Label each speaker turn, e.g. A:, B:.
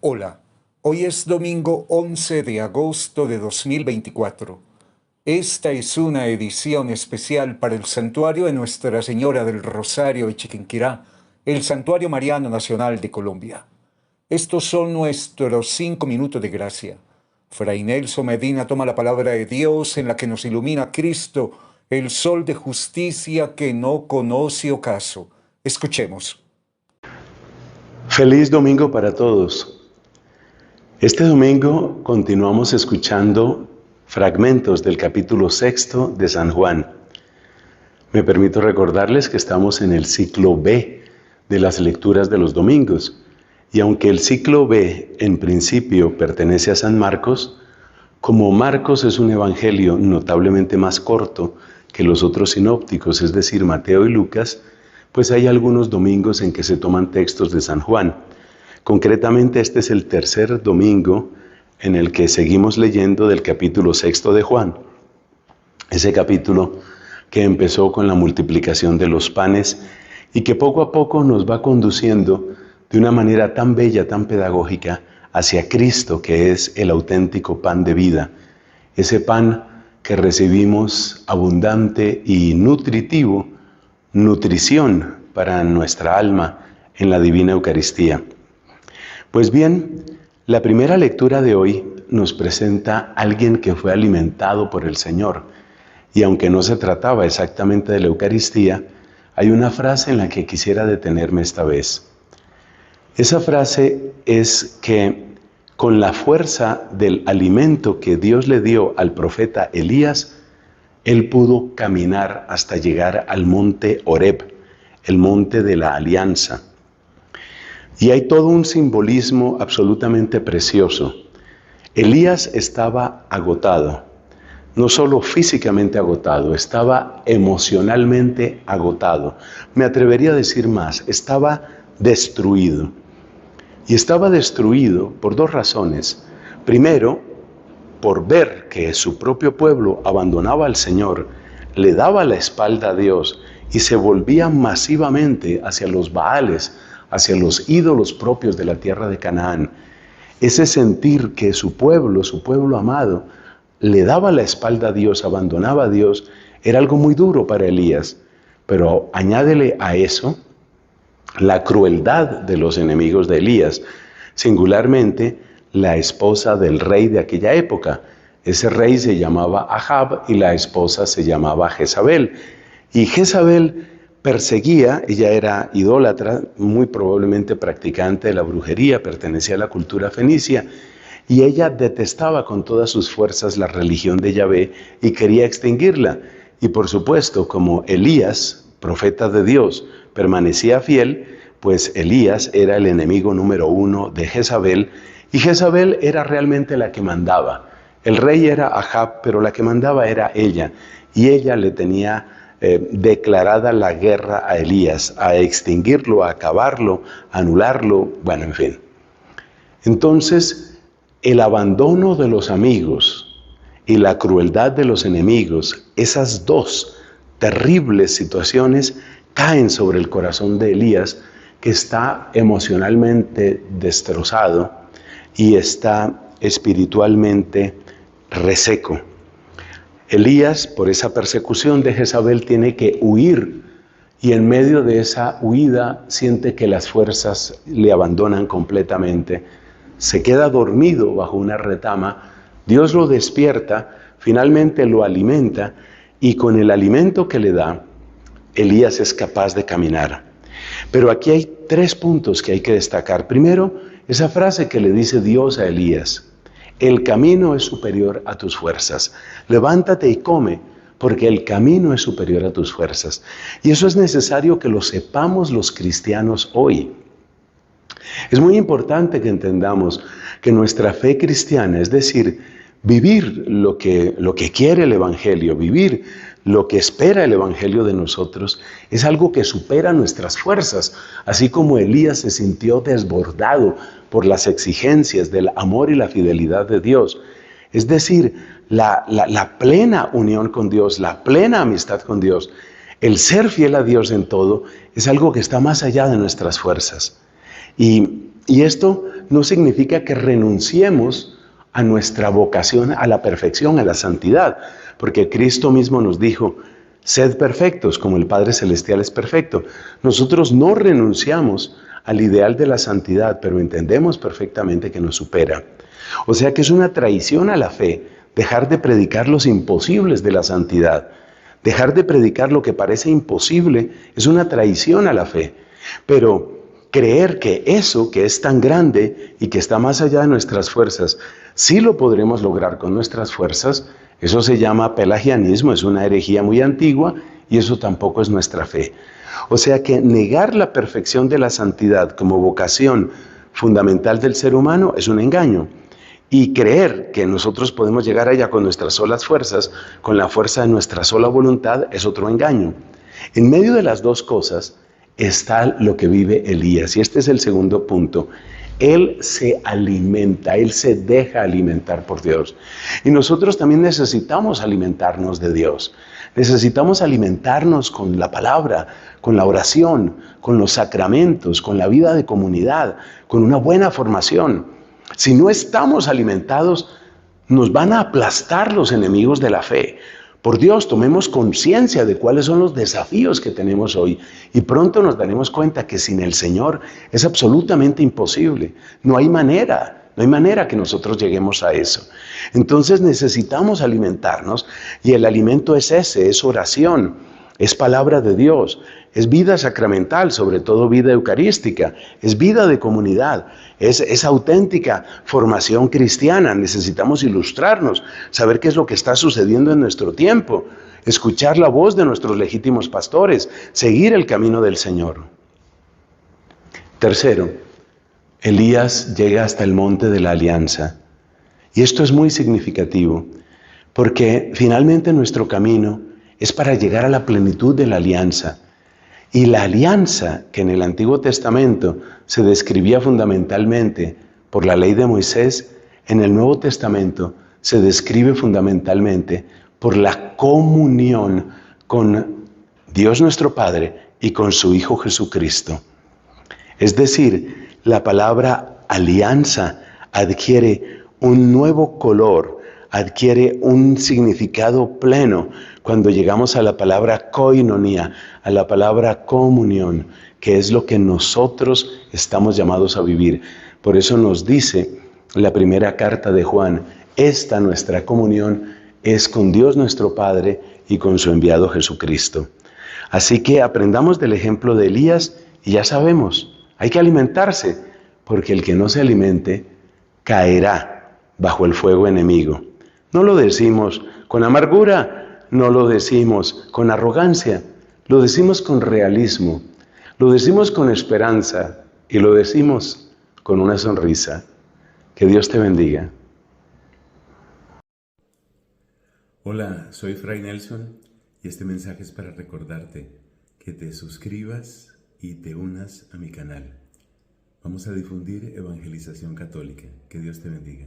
A: Hola, hoy es domingo 11 de agosto de 2024. Esta es una edición especial para el Santuario de Nuestra Señora del Rosario de Chiquinquirá, el Santuario Mariano Nacional de Colombia. Estos son nuestros 5 minutos de gracia. Fray Nelson Medina toma la palabra de Dios en la que nos ilumina Cristo, el sol de justicia que no conoce ocaso. Escuchemos.
B: Feliz domingo para todos. Este domingo continuamos escuchando fragmentos del capítulo 6 de San Juan. Me permito recordarles que estamos en el ciclo B de las lecturas de los domingos. Y aunque el ciclo B en principio pertenece a San Marcos, como Marcos es un evangelio notablemente más corto que los otros sinópticos, es decir, Mateo y Lucas, pues hay algunos domingos en que se toman textos de San Juan. Concretamente, este es el tercer domingo en el que seguimos leyendo del capítulo 6 de Juan. Ese capítulo que empezó con la multiplicación de los panes y que poco a poco nos va conduciendo de una manera tan bella, tan pedagógica, hacia Cristo, que es el auténtico pan de vida. Ese pan que recibimos abundante y nutritivo, nutrición para nuestra alma en la Divina Eucaristía. Pues bien, la primera lectura de hoy nos presenta a alguien que fue alimentado por el Señor. Y aunque no se trataba exactamente de la Eucaristía, hay una frase en la que quisiera detenerme esta vez. Esa frase es que con la fuerza del alimento que Dios le dio al profeta Elías, él pudo caminar hasta llegar al monte Horeb, el monte de la alianza. Y hay todo un simbolismo absolutamente precioso. Elías estaba agotado, no solo físicamente agotado, estaba emocionalmente agotado. Me atrevería a decir más, estaba destruido. Y estaba destruido por dos razones. Primero, por ver que su propio pueblo abandonaba al Señor, le daba la espalda a Dios y se volvía masivamente hacia los Baales, hacia los ídolos propios de la tierra de Canaán. Ese sentir que su pueblo amado, le daba la espalda a Dios, abandonaba a Dios, era algo muy duro para Elías. Pero añádele a eso la crueldad de los enemigos de Elías, singularmente la esposa del rey de aquella época. Ese rey se llamaba Ahab y la esposa se llamaba Jezabel. Y Jezabel perseguía, ella era idólatra, muy probablemente practicante de la brujería, pertenecía a la cultura fenicia, y ella detestaba con todas sus fuerzas la religión de Yahvé y quería extinguirla. Y por supuesto, como Elías, profeta de Dios, permanecía fiel, pues Elías era el enemigo número 1 de Jezabel, y Jezabel era realmente la que mandaba. El rey era Ahab, pero la que mandaba era ella, y ella le tenía declarada la guerra a Elías, a extinguirlo, a acabarlo, a anularlo, bueno, en fin. Entonces, el abandono de los amigos y la crueldad de los enemigos, esas dos terribles situaciones caen sobre el corazón de Elías, que está emocionalmente destrozado y está espiritualmente reseco. Elías, por esa persecución de Jezabel, tiene que huir, y en medio de esa huida siente que las fuerzas le abandonan completamente. Se queda dormido bajo una retama, Dios lo despierta, finalmente lo alimenta, y con el alimento que le da, Elías es capaz de caminar. Pero aquí hay 3 puntos que hay que destacar. Primero, esa frase que le dice Dios a Elías: el camino es superior a tus fuerzas. Levántate y come, porque el camino es superior a tus fuerzas. Y eso es necesario que lo sepamos los cristianos hoy. Es muy importante que entendamos que nuestra fe cristiana, es decir, vivir lo que quiere el Evangelio, vivir lo que espera el Evangelio de nosotros, es algo que supera nuestras fuerzas, así como Elías se sintió desbordado por las exigencias del amor y la fidelidad de Dios. Es decir, la plena unión con Dios, la plena amistad con Dios, el ser fiel a Dios en todo, es algo que está más allá de nuestras fuerzas. Y esto no significa que renunciemos a nuestra vocación, a la perfección, a la santidad, porque Cristo mismo nos dijo, sed perfectos como el Padre Celestial es perfecto. Nosotros no renunciamos al ideal de la santidad, pero entendemos perfectamente que nos supera. O sea que es una traición a la fe dejar de predicar los imposibles de la santidad. Dejar de predicar lo que parece imposible es una traición a la fe. Pero creer que eso que es tan grande y que está más allá de nuestras fuerzas, sí lo podremos lograr con nuestras fuerzas, eso se llama pelagianismo, es una herejía muy antigua y eso tampoco es nuestra fe. O sea que negar la perfección de la santidad como vocación fundamental del ser humano es un engaño. Y creer que nosotros podemos llegar allá con nuestras solas fuerzas, con la fuerza de nuestra sola voluntad, es otro engaño. En medio de las dos cosas está lo que vive Elías. Y este es el segundo punto. Él se alimenta, él se deja alimentar por Dios. Y nosotros también necesitamos alimentarnos de Dios. Necesitamos alimentarnos con la palabra, con la oración, con los sacramentos, con la vida de comunidad, con una buena formación. Si no estamos alimentados, nos van a aplastar los enemigos de la fe. Por Dios, tomemos conciencia de cuáles son los desafíos que tenemos hoy y pronto nos daremos cuenta que sin el Señor es absolutamente imposible. No hay manera que nosotros lleguemos a eso. Entonces necesitamos alimentarnos y el alimento es ese, es oración, es palabra de Dios, es vida sacramental, sobre todo vida eucarística, es vida de comunidad, es auténtica formación cristiana. Necesitamos ilustrarnos, saber qué es lo que está sucediendo en nuestro tiempo, escuchar la voz de nuestros legítimos pastores, seguir el camino del Señor. Tercero, Elías llega hasta el monte de la alianza. Y esto es muy significativo, porque finalmente nuestro camino es para llegar a la plenitud de la alianza. Y la alianza que en el Antiguo Testamento se describía fundamentalmente por la ley de Moisés, en el Nuevo Testamento se describe fundamentalmente por la comunión con Dios nuestro Padre y con su Hijo Jesucristo. Es decir, la palabra alianza adquiere un nuevo color, adquiere un significado pleno cuando llegamos a la palabra koinonia, a la palabra comunión, que es lo que nosotros estamos llamados a vivir. Por eso nos dice la primera carta de Juan, esta nuestra comunión es con Dios nuestro Padre y con su enviado Jesucristo. Así que aprendamos del ejemplo de Elías y ya sabemos, hay que alimentarse, porque el que no se alimente caerá bajo el fuego enemigo. No lo decimos con amargura, no lo decimos con arrogancia, lo decimos con realismo, lo decimos con esperanza y lo decimos con una sonrisa. Que Dios te bendiga.
C: Hola, soy Fray Nelson y este mensaje es para recordarte que te suscribas y te unas a mi canal. Vamos a difundir evangelización católica. Que Dios te bendiga.